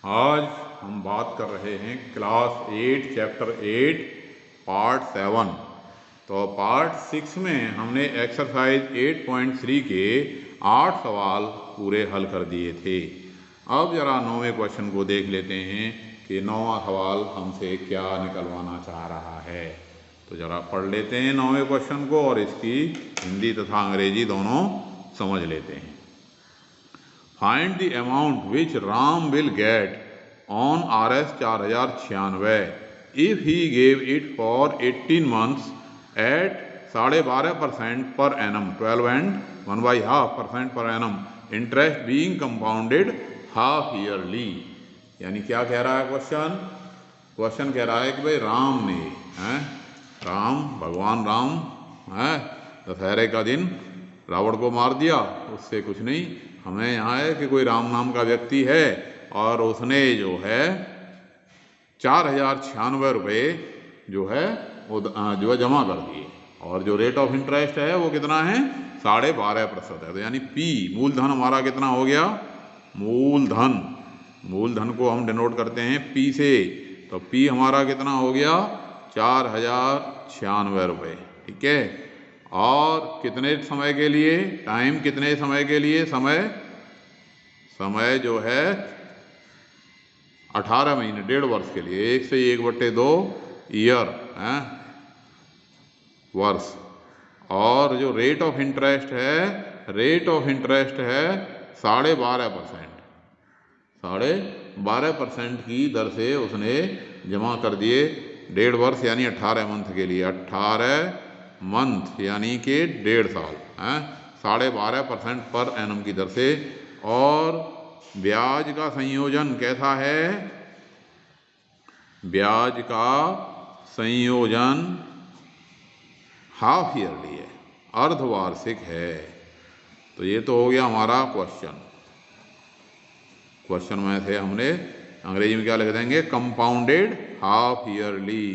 आज हम बात कर रहे हैं क्लास 8 चैप्टर 8 पार्ट 7। तो पार्ट 6 में हमने एक्सरसाइज 8.3 के 8 सवाल पूरे हल कर दिए थे। अब ज़रा 9वें क्वेश्चन को देख लेते हैं कि 9वां सवाल हमसे क्या निकलवाना चाह रहा है। तो ज़रा पढ़ लेते हैं 9वें क्वेश्चन को और इसकी हिंदी तथा अंग्रेजी दोनों समझ लेते हैं। Find the amount which Ram will get on RS 4096 if he gave it for 18 months at 12.5% per annum, 12 and 1/2% per annum, interest being compounded half yearly। यानी क्या कह रहा है क्वेश्चन? क्वेश्चन कह रहा है कि भाई राम ने भगवान राम दशहरे का दिन रावण को मार दिया। उससे कुछ नहीं, हमें यहाँ है कि कोई राम नाम का व्यक्ति है और उसने जो है 4096 रुपये जो है जमा कर दिए, और जो रेट ऑफ इंटरेस्ट है वो कितना है? 12.5% है। तो यानी पी मूलधन हमारा कितना हो गया? मूलधन को हम डिनोट करते हैं पी से। तो पी हमारा कितना हो गया? 4096 रुपये। ठीक है। और कितने समय के लिए? टाइम कितने समय के लिए? समय जो है 18 महीने, 1.5 वर्ष के लिए। 1 से 1/2 ईयर वर्ष। और जो रेट ऑफ इंटरेस्ट है 12.5%। 12.5% की दर से उसने जमा कर दिए 1.5 वर्ष यानी 18 मंथ के लिए। 18 मंथ यानी कि 1.5 साल 12.5% पर एनम की दर से। और ब्याज का संयोजन कैसा है? ब्याज का संयोजन हाफ ईयरली है, अर्धवार्षिक है। तो ये तो हो गया हमारा क्वेश्चन में से हमने अंग्रेजी में क्या लिख देंगे? Compounded half yearly.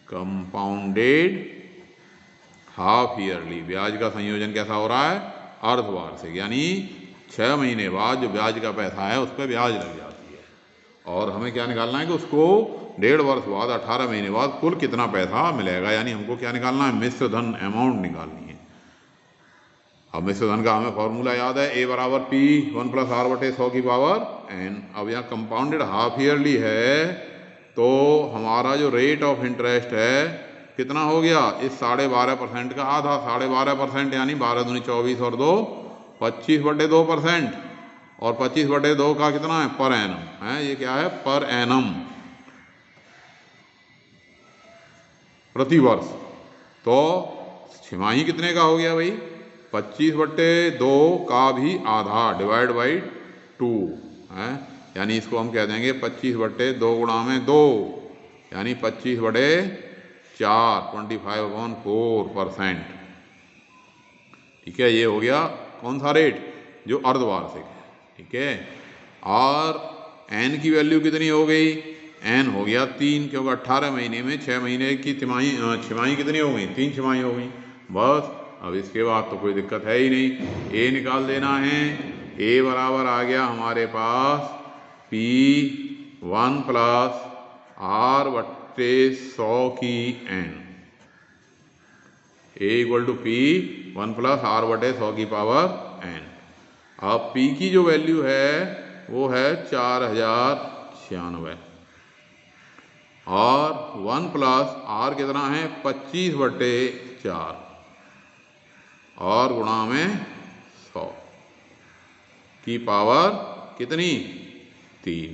Compounded half yearly. ब्याज का संयोजन कैसा हो रहा है? अर्धवार्षिक, यानी 6 महीने बाद जो ब्याज का पैसा है उस पर ब्याज लग जाती है। और हमें क्या निकालना है कि उसको 1.5 वर्ष बाद 18 महीने बाद कुल कितना पैसा मिलेगा। यानी हमको क्या निकालना है? मिश्र धन अमाउंट निकालनी है। अब मिश्र धन का हमें फॉर्मूला याद है, A = P 1 + R/100⁴ अब यहाँ कंपाउंडेड हाफ ईयरली है तो हमारा जो रेट ऑफ इंटरेस्ट है कितना हो गया? इस 12.5% का आधा। 12.5% यानी 12 दूनी 24 और 2 25/2%। और 25/2 का कितना है? पर एनम है। ये क्या है? पर एनम, प्रति वर्ष। तो छमाही कितने का हो गया भाई? 25/2 का भी आधा /2 है। यानी इसको हम कह देंगे 25/2 × 2 यानी 25/4 25/4%। ठीक है। ये हो गया कौन सा रेट? जो अर्धवार्षिक है। ठीक है। और एन की वैल्यू कितनी हो गई? एन हो गया 3, क्योंकि 18 महीने में 6 महीने की छमाही कितनी हो गई? 3 छमाही हो गई। बस अब इसके बाद तो कोई दिक्कत है ही नहीं। ए निकाल देना है। ए बराबर आ गया हमारे पास P1 + R/100 की n। A = P1 + R/100 की पावर n। अब P की जो वैल्यू है वो है 4096 और 1 + R कितना है? 25/4 और गुणा में 100 की पावर कितनी? 3।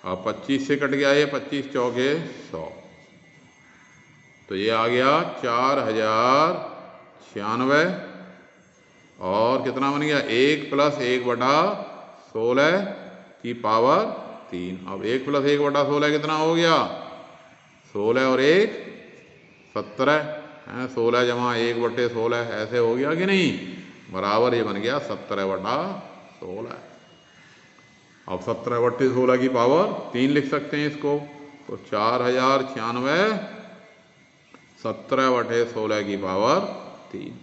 अब 25 से कट गया ये, 25 चौके 100। तो ये आ गया 4096 और कितना बन गया? 1 + 1/16 की पावर 3। अब 1 + 1/16 कितना हो गया? 16 और 1 17 है। 16 = 1/16 ऐसे हो गया कि नहीं? बराबर ये बन गया 17/16। अब 17/16 की पावर 3 लिख सकते हैं इसको। तो 4096 17/16 की पावर 3।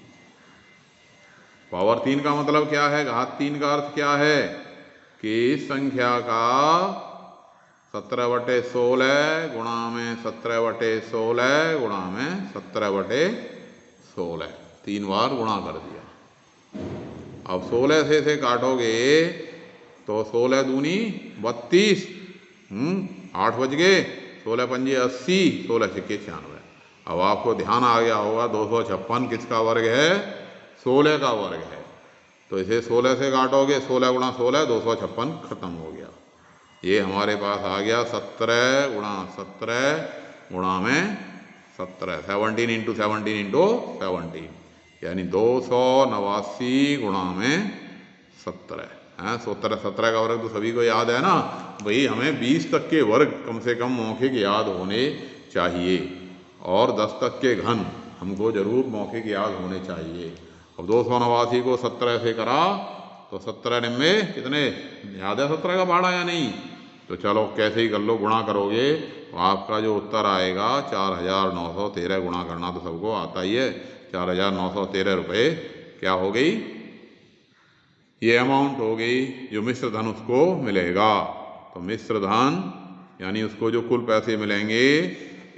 पावर 3 का मतलब क्या है, घात 3 का अर्थ क्या है कि इस संख्या का 17/16 गुणा में 17/16 गुणा में 17/16, 3 बार गुणा कर दिया। अब 16 से काटोगे तो 16 दूनी 32, 8 बज गए, 16 पंजे 80, 16 छक्के 96। अब आपको ध्यान आ गया होगा 256 किसका वर्ग है, 16 का वर्ग है। तो इसे 16 से काटोगे, 16 गुणा 16 256 खत्म हो गया। ये हमारे पास आ गया 17 गुणा 17 गुणा में 17, 17 इंटू 17 इंटू 17, यानी 289 गुणा में 17 है। 17 का वर्ग तो सभी को याद है ना भाई, हमें 20 तक के वर्ग कम से कम मौखिक याद होने चाहिए और 10 तक के घन हमको जरूर मौखिक याद होने चाहिए। अब 289 को 17 से करा तो 17 निम्बे कितने, याद है 17 का पहाड़ा या नहीं? तो चलो कैसे ही कर लो, गुणा करोगे तो आपका जो उत्तर आएगा 4913। गुणा करना तो सबको आता ही है। 4913 रुपये क्या हो गई, ये अमाउंट हो गई जो मिश्र धन उसको मिलेगा। तो मिश्र धन यानी उसको जो कुल पैसे मिलेंगे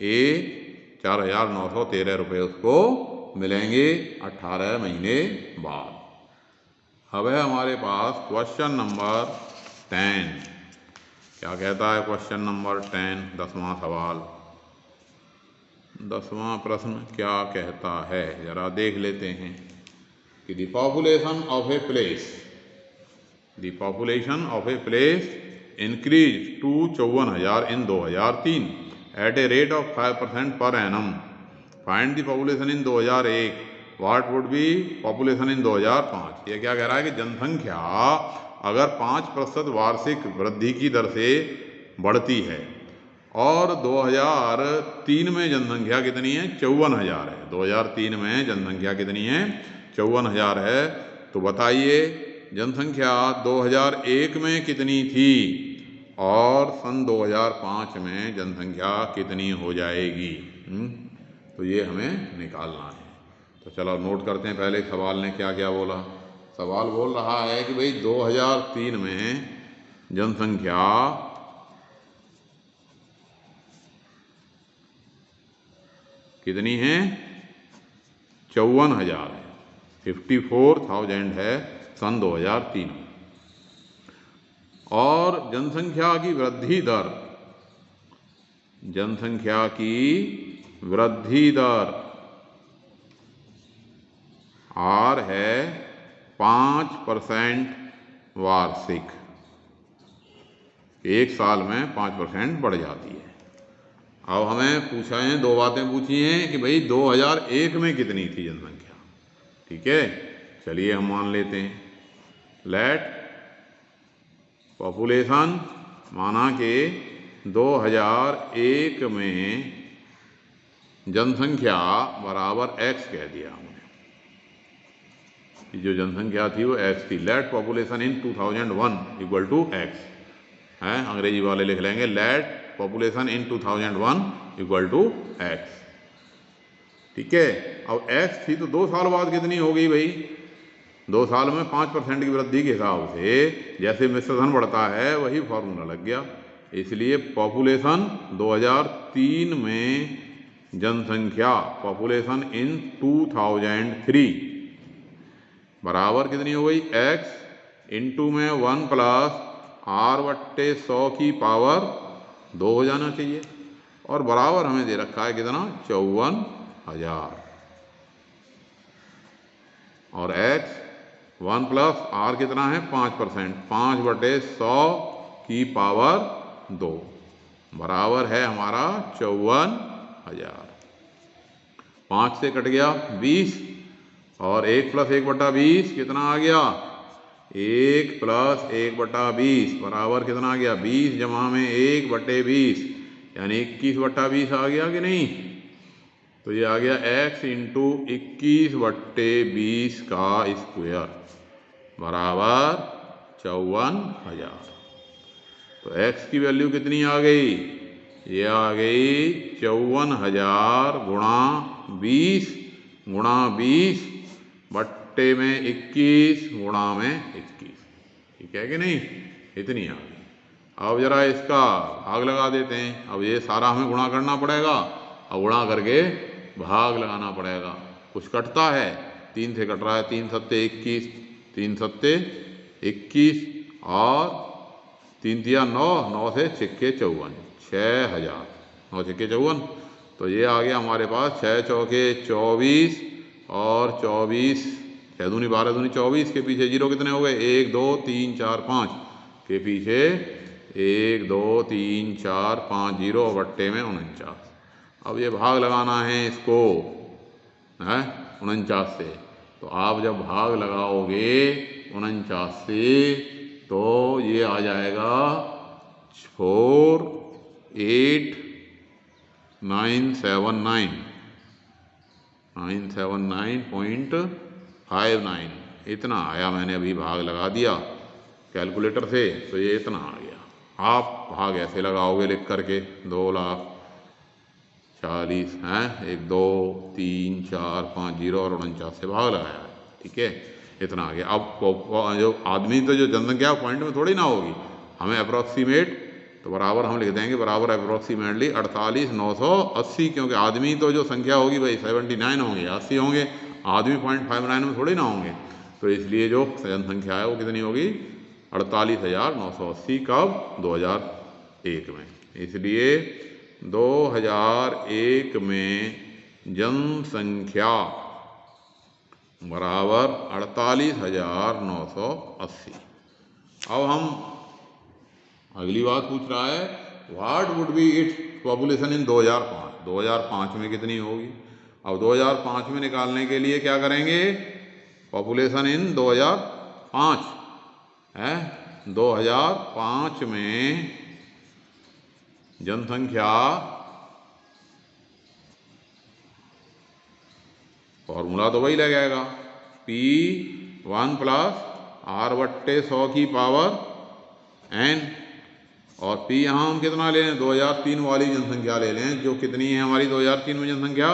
ये 4913 रुपये उसको मिलेंगे 18 महीने बाद। अब है हमारे पास क्वेश्चन नंबर 10। क्या कहता है क्वेश्चन नंबर 10, 10वां सवाल, 10वां प्रश्न क्या कहता है जरा देख लेते हैं कि the population of a place, the population of a place increase to 54,000 in 2003 at a rate of 5% per annum. Find the population in 2001, what would be population in 2005। ये क्या कह रहा है कि जनसंख्या अगर 5% वार्षिक वृद्धि की दर से बढ़ती है और 2003 में जनसंख्या कितनी है, 54,000 है। 2003 में जनसंख्या कितनी है, 54,000 है। तो बताइए जनसंख्या 2001 में कितनी थी और सन 2005 में जनसंख्या कितनी हो जाएगी। तो ये हमें निकालना है। तो चलो नोट करते हैं पहले सवाल ने क्या क्या बोला। सवाल बोल रहा है कि भाई 2003 में जनसंख्या कितनी है, 54,000 है, 54,000 है सन 2003 में। और जनसंख्या की वृद्धि दर, जनसंख्या की वृद्धि दर आर है 5% वार्षिक, एक साल में 5% बढ़ जाती है। अब हमें पूछा है, दो बातें पूछी हैं कि भाई 2001 में कितनी थी जनसंख्या। ठीक है, चलिए हम मान लेते हैं, लेट पॉपुलेशन, माना कि 2001 में जनसंख्या बराबर x कह दिया हमने, जो जनसंख्या थी वो x थी। Let population in 2001 equal to x है, अंग्रेजी वाले लिख लेंगे let population in 2001 equal to x। ठीक है, अब x थी तो 2 साल बाद कितनी हो गई भाई, 2 साल में 5% की वृद्धि के हिसाब से जैसे मिश्र धन बढ़ता है वही फॉर्मूला लग गया। इसलिए पॉपुलेशन 2003 में जनसंख्या, पॉपुलेशन इन 2003 बराबर कितनी हो गई, x इंटू में 1 प्लस r/100 की पावर 2 हो जाना चाहिए, और बराबर हमें दे रखा है कितना, 54,000, और x 1 प्लस r कितना है 5%, 5/100 की पावर 2 बराबर है हमारा 54,000। 5 से कट गया 20, और 1 प्लस 1/20 कितना आ गया, 1 प्लस 1/20 बराबर कितना आ गया, 20 जमा में 1/20 यानी 21/20 आ गया कि नहीं। तो ये आ गया x इंटू 21/20 का स्क्वायर बराबर 54,000। तो x की वैल्यू कितनी आ गई, ये आ गई 54,000 गुणा 20 गुणा 20/21 बट्टे में 21 गुणा में 21, ठीक है कि नहीं, इतनी आ गई। अब जरा इसका भाग लगा देते हैं। अब ये सारा हमें गुणा करना पड़ेगा, अब गुणा करके भाग लगाना पड़ेगा। कुछ कटता है, 3 से कट रहा है, 3 सत्ते 21, 3 सत्ते 21 और 3 तिया 9, 9 से छिक्के 54, 6000, 9 छिक्के 54। तो ये आ गया हमारे पास 6 चौके 24 और 24, 6 दूनी 12 दूनी 24 के पीछे जीरो कितने हो गए, 1 2 3 4 5 के पीछे 1 2 3 4 5 जीरो, बट्टे में 49। अब ये भाग लगाना है इसको है 49 से। तो आप जब भाग लगाओगे 49 से तो ये आ जाएगा 979.59, इतना आया। मैंने अभी भाग लगा दिया कैलकुलेटर से, तो ये इतना आ गया। आप भाग ऐसे लगाओगे लिख करके, 2,40,000 हैं, 1 2 3 4 5 जीरो और 49 से भाग लगाया है, ठीक है, इतना आ गया। अब जो आदमी तो जो जनसंख्या पॉइंट में थोड़ी ना होगी, हमें अप्रोक्सीमेट, तो बराबर हम लिख देंगे बराबर अप्रोक्सीमेटली 48,980, क्योंकि आदमी तो जो संख्या होगी भाई 79 होंगे, 80 होंगे, आदमी 0.59 में थोड़ी ना होंगे। तो इसलिए जो जनसंख्या है वो कितनी होगी, 48,980। कब, 2001 में। इसलिए 2001 में जनसंख्या बराबर 48,980। अब हम अगली बात पूछ रहा है, what would B its population in 2005, 2005 में कितनी होगी। अब 2005 में निकालने के लिए क्या करेंगे, पॉपुलेशन इन 2005 है, 2005 में जनसंख्या, फॉर्मूला तो वही लगेगा, P1 + R/100 की पावर n, और P यहाँ हम कितना ले लें, 2003 वाली जनसंख्या ले लें, जो कितनी है हमारी 2003 में जनसंख्या,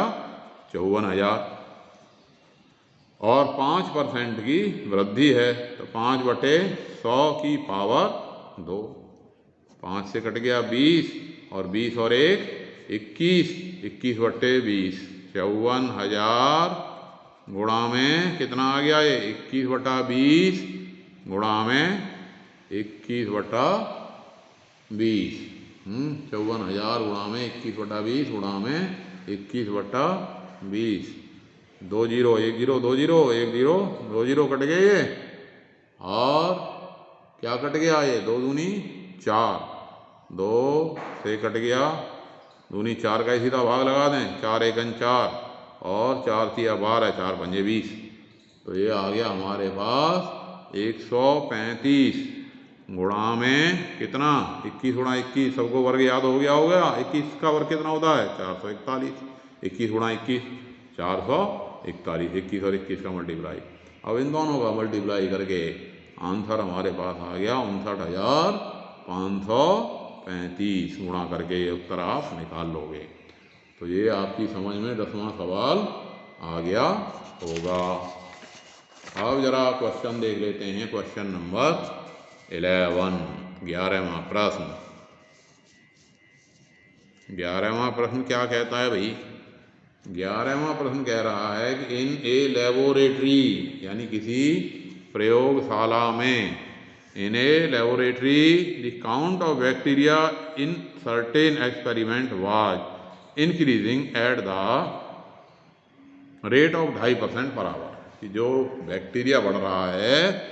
54,000, और 5% की वृद्धि है, तो 5/100 की पावर 2, 5 से कट गया 20, और 20 और 1 21, 21/20, 54,000 गुणा में कितना आ गया ये, 21/20 गुणा में 21/20, 54,000 गुणा में 21/20 गुणा में 21/20, 2 zero 1 zero 2 zero 1 zero 2 zero cut गए ये, और क्या कट गया ये, 2 दूनी 4, 2 से कट गया, दूनी 4 का ही सीधा भाग लगा दें, 4 1 4 और 4 तिया 12, 4 पंजे 20। तो ये आ गया हमारे पास 135 गुणा में कितना, 21 गुणा 21, सबको वर्ग याद हो गया होगा, 21 का वर्ग कितना होता है, 441, 21 गुणा 21 441, 21 और 21 का मल्टीप्लाई। अब इन दोनों का मल्टीप्लाई करके आंसर हमारे पास आ गया 59,535, गुणा करके ये उत्तर आप निकाल लोगे। तो ये आपकी समझ में 10वां सवाल आ गया होगा। अब जरा क्वेश्चन देख लेते हैं, क्वेश्चन नंबर 11, 11वां प्रश्न। 11वां प्रश्न क्या कहता है भाई, 11वां प्रश्न कह रहा है कि इन ए लेबोरेटरी, यानी किसी प्रयोगशाला में, in a laboratory the count of bacteria in certain experiment was increasing at the rate of 2.5% per our, कि जो बैक्टीरिया बढ़ रहा है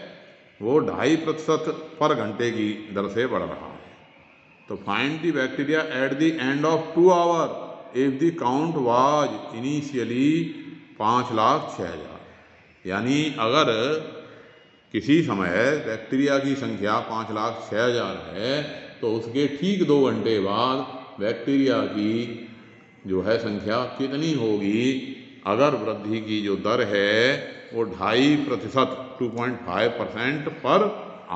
वो 2.5% पर घंटे की दर से बढ़ रहा है। तो find the bacteria at the end of 2 hour if the count was initially 5,06,000, यानी अगर किसी समय बैक्टीरिया की संख्या 5,06,000 है तो उसके ठीक 2 घंटे बाद बैक्टीरिया की जो है संख्या कितनी होगी, अगर वृद्धि की जो दर है वो 2.5%, 2.5% पर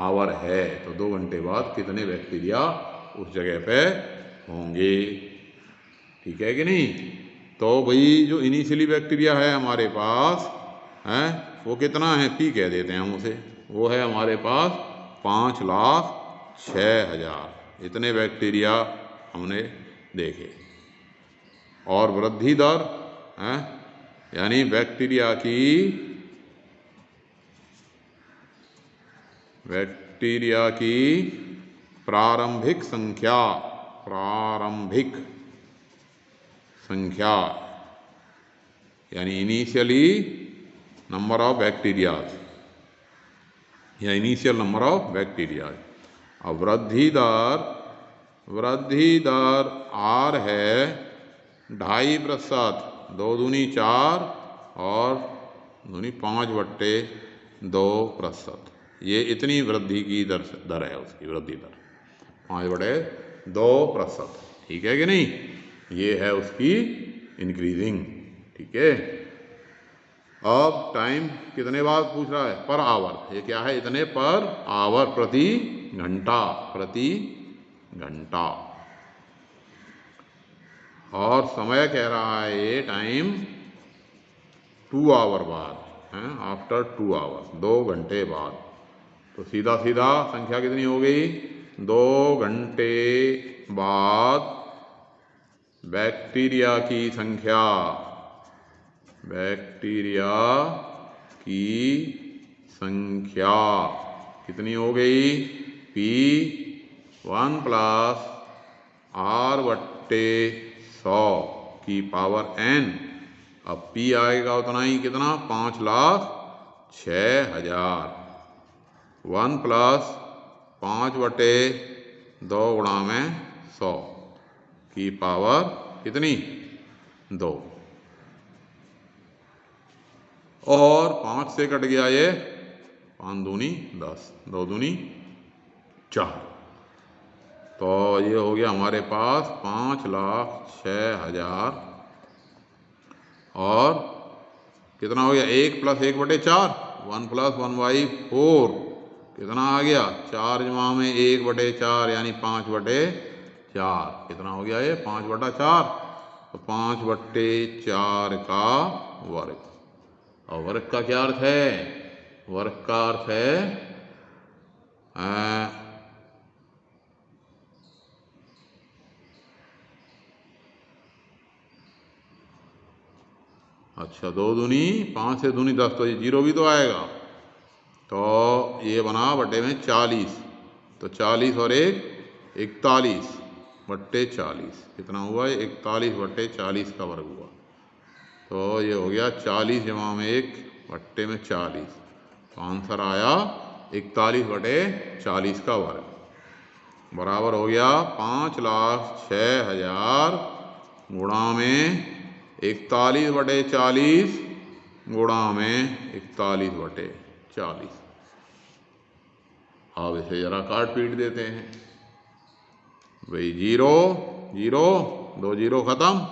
आवर है, तो 2 घंटे बाद कितने बैक्टीरिया उस जगह पे होंगे, ठीक है कि नहीं। तो भाई जो इनिशियली बैक्टीरिया है हमारे पास है वो कितना है, पी कह देते हैं हम उसे, वो है हमारे पास 5,06,000। इतने बैक्टीरिया हमने देखे। और वृद्धि दर है, यानी बैक्टीरिया की प्रारंभिक संख्या यानी इनिशियली नंबर ऑफ बैक्टीरियाज या इनिशियल नंबर ऑफ बैक्टीरियाज। अब वृद्धि दर आर है 2.5%, 2 दूनी 4 और दूनी 5/2%। ये इतनी वृद्धि की दर है, उसकी वृद्धि दर 5/2%। ठीक है कि नहीं, ये है उसकी इंक्रीजिंग। ठीक है। अब टाइम कितने बाद पूछ रहा है, पर आवर। ये क्या है, इतने पर आवर, प्रति घंटा। और समय कह रहा है ये टाइम 2 आवर बाद है, आफ्टर 2 आवर, 2 घंटे बाद। तो सीधा संख्या कितनी हो गई, 2 घंटे बाद बैक्टीरिया की संख्या कितनी हो गई, P1 + R/100 की पावर n। अब P आएगा उतना ही, कितना, 5,06,000। 1 + 5/2 गुणा में 100 की पावर कितनी, 2। और 5 से कट गया ये, 5 दूनी 10, 2 दूनी 4। तो ये हो गया हमारे पास 5,06,000। और कितना हो गया, 1 + 1/4, 1 + 1/4 कितना आ गया, 4 जमा में 1/4 यानी 5/4। कितना हो गया ये, 5/4। तो 5/4 का वर्ग। और वर्ग का क्या अर्थ है, वर्ग का अर्थ है अच्छा, 2 दूनी 5 से दूनी 10, तो ये 0 भी तो आएगा। तो ये बना बटे में 40, तो 40 और 1 41/40। कितना हुआ, 41/40 का वर्ग हुआ। तो ये हो गया 40 जमा में 1 बट्टे में 40। तो आंसर आया 41/40 का वर्ग, बराबर हो गया 5,06,000 गुणा में 41/40 गुणा में 41/40। अब इसे जरा काट पीट देते हैं भाई, 0 0, 2 0 खत्म।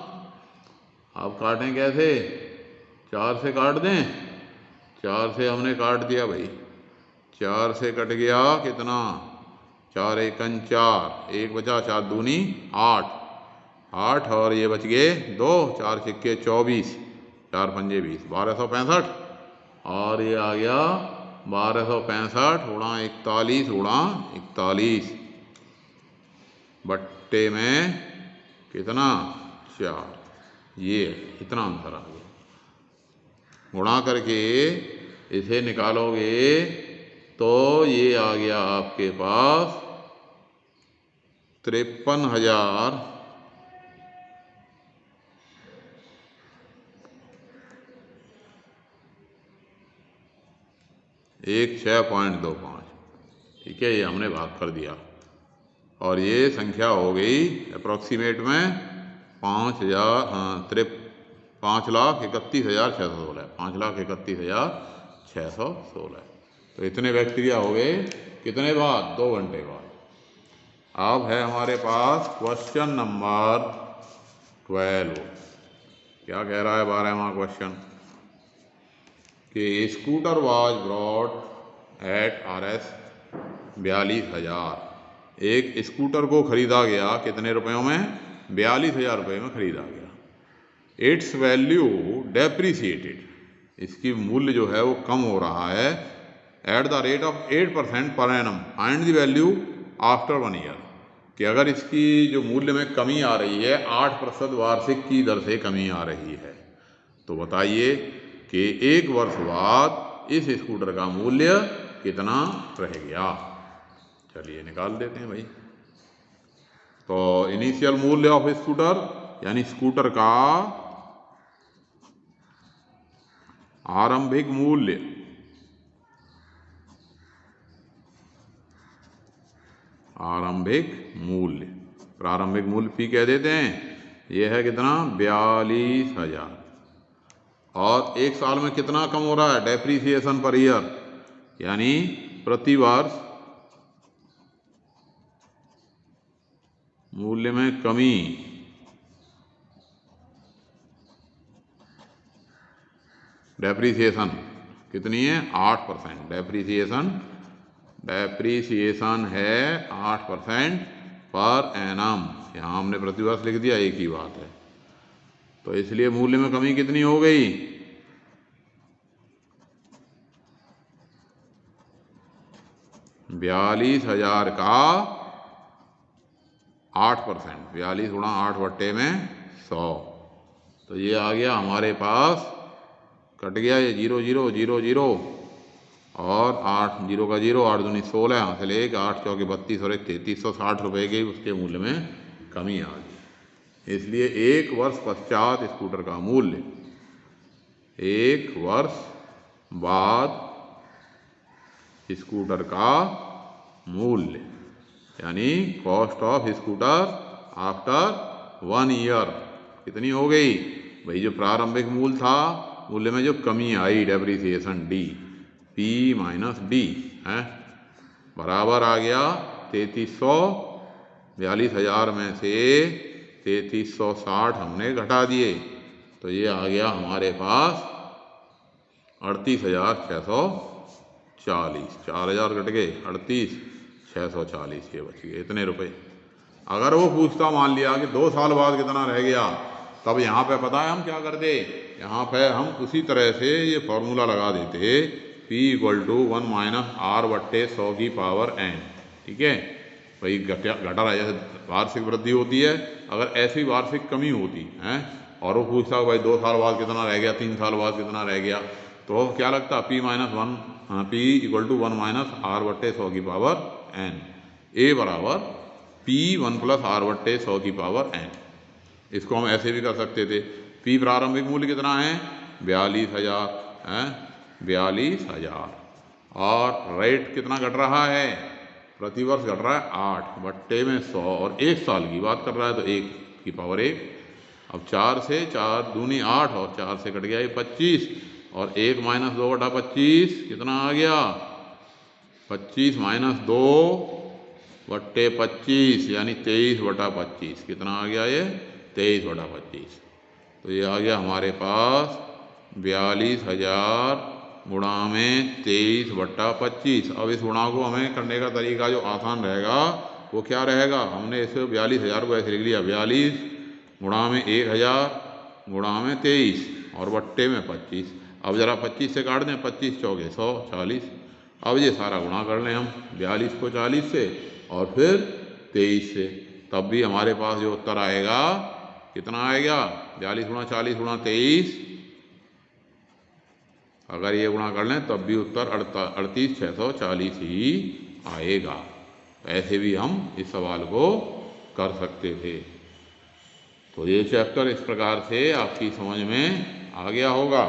अब काटें कैसे, 4 से काट दें। 4 से हमने काट दिया भाई, 4 से कट गया कितना, 4 × 1 = 4, 1 बचा, 4 दूनी 8 और ये बच गए 2, 4 × 6 = 24, 4 × 5 = 20, 1265। और ये आ गया 1265 गुणा 41 गुणा 41 बट्टे में कितना, 4। ये इतना आंसर आ गया। गुणा करके इसे निकालोगे तो ये आ गया आपके पास 53,000 16.25। ठीक है, ये हमने भाग कर दिया। और ये संख्या हो गई अप्रॉक्सीमेट में 5,31,616। 5,31,616। तो इतने बैक्टीरिया हो गए कितने बाद, 2 घंटे बाद। अब है हमारे पास क्वेश्चन नंबर 12। क्या कह रहा है 12वां क्वेश्चन, कि scooter was brought at RS 42,000। एक स्कूटर को खरीदा गया कितने रुपयों में, 42,000 रुपये में खरीदा गया। इट्स वैल्यू डेप्रीसिएटेड, इसकी मूल्य जो है वो कम हो रहा है एट द रेट ऑफ 8% पर annum, find the value after 1 year, कि अगर इसकी जो मूल्य में कमी आ रही है 8% वार्षिक की दर से कमी आ रही है, तो बताइए कि 1 वर्ष बाद इस स्कूटर का मूल्य कितना रह गया। चलिए निकाल देते हैं भाई। तो इनिशियल मूल्य ऑफ स्कूटर यानी स्कूटर का आरंभिक मूल्य, प्रारंभिक मूल्य पी कह देते हैं, यह है कितना 42,000। और 1 साल में कितना कम हो रहा है, डेप्रीसिएशन पर ईयर, यानी प्रति वर्ष मूल्य में कमी, डेप्रीसिएशन कितनी है 8%, डेप्रीसिएशन है 8% पर एनम, यहाँ हमने प्रतिवर्ष लिख दिया, एक ही बात है। तो इसलिए मूल्य में कमी कितनी हो गई, 42,000 का 8%, 42 गुणा 8 बट्टे में 100, तो ये आ गया हमारे पास, कट गया ये 0 0 0 0 और 8 0 का 0, 8 दूनी 16, यहाँ से 1, 8 चौके 32 और 1 3360 रुपये की उसके मूल्य में कमी आ गई। इसलिए 1 वर्ष पश्चात स्कूटर का मूल्य, 1 वर्ष बाद स्कूटर का मूल्य, यानी cost of scooter after 1 year कितनी हो गई भाई, जो प्रारंभिक मूल्य था मूल्य में जो कमी आई, depreciation D, P minus D है, बराबर आ गया 3300, 42,000 में से 3360 हमने घटा दिए, तो ये आ गया हमारे पास 38,640, 4,000 घट गए, 38,640 ये बच गए, इतने रुपए। अगर वो पूछता मान लिया कि 2 साल बाद कितना रह गया, तब यहाँ पे पता है हम क्या करते, यहाँ पे हम उसी तरह से ये फॉर्मूला लगा देते, P = 1 - R बट्टे 100 की पावर n, ठीक है भाई, घटा रहा है, जैसे वार्षिक वृद्धि होती है, अगर ऐसी वार्षिक कमी होती है और वो पूछता है भाई 2 साल बाद कितना रह गया, 3 साल बाद कितना रह गया, तो क्या लगता, P = 1 R बट्टे 100 की पावर n, A बराबर P1 + R बट्टे 100 की पावर n। इसको हम ऐसे भी कर सकते थे, P प्रारंभिक मूल्य कितना है 42,000 है, 42,000 और रेट कितना घट रहा है, प्रतिवर्ष घट रहा है 8 बट्टे में 100 और 1 साल की बात कर रहा है तो 1 की पावर 1। अब 4 से 4 दूनी 8 और 4 से कट गया ये 25 और 1 - 2/25 कितना आ गया, 25 - 2 बट्टे 25 यानी 23/25, कितना आ गया ये 23/25। तो ये आ गया हमारे पास 42,000 गुणा में 23/25। अब इस गुणा को हमें करने का तरीका जो आसान रहेगा वो क्या रहेगा, हमने इस 42,000 को ऐसे लिख लिया, 42 गुणा में 1,000 गुणा में 23 और बट्टे में 25। अब ज़रा 25 से काट दें, 25 चौके 100, 40। अब ये सारा गुणा कर लें हम 42 को 40 से और फिर 23 से, तब भी हमारे पास जो उत्तर आएगा कितना आएगा, 42 गुणा 40 गुणा 23, अगर ये गुणा कर लें तब भी उत्तर 38,640 ही आएगा। ऐसे भी हम इस सवाल को कर सकते थे। तो ये चैप्टर इस प्रकार से आपकी समझ में आ गया होगा।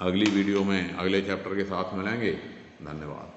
अगली वीडियो में अगले चैप्टर के साथ मिलेंगे। धन्यवाद।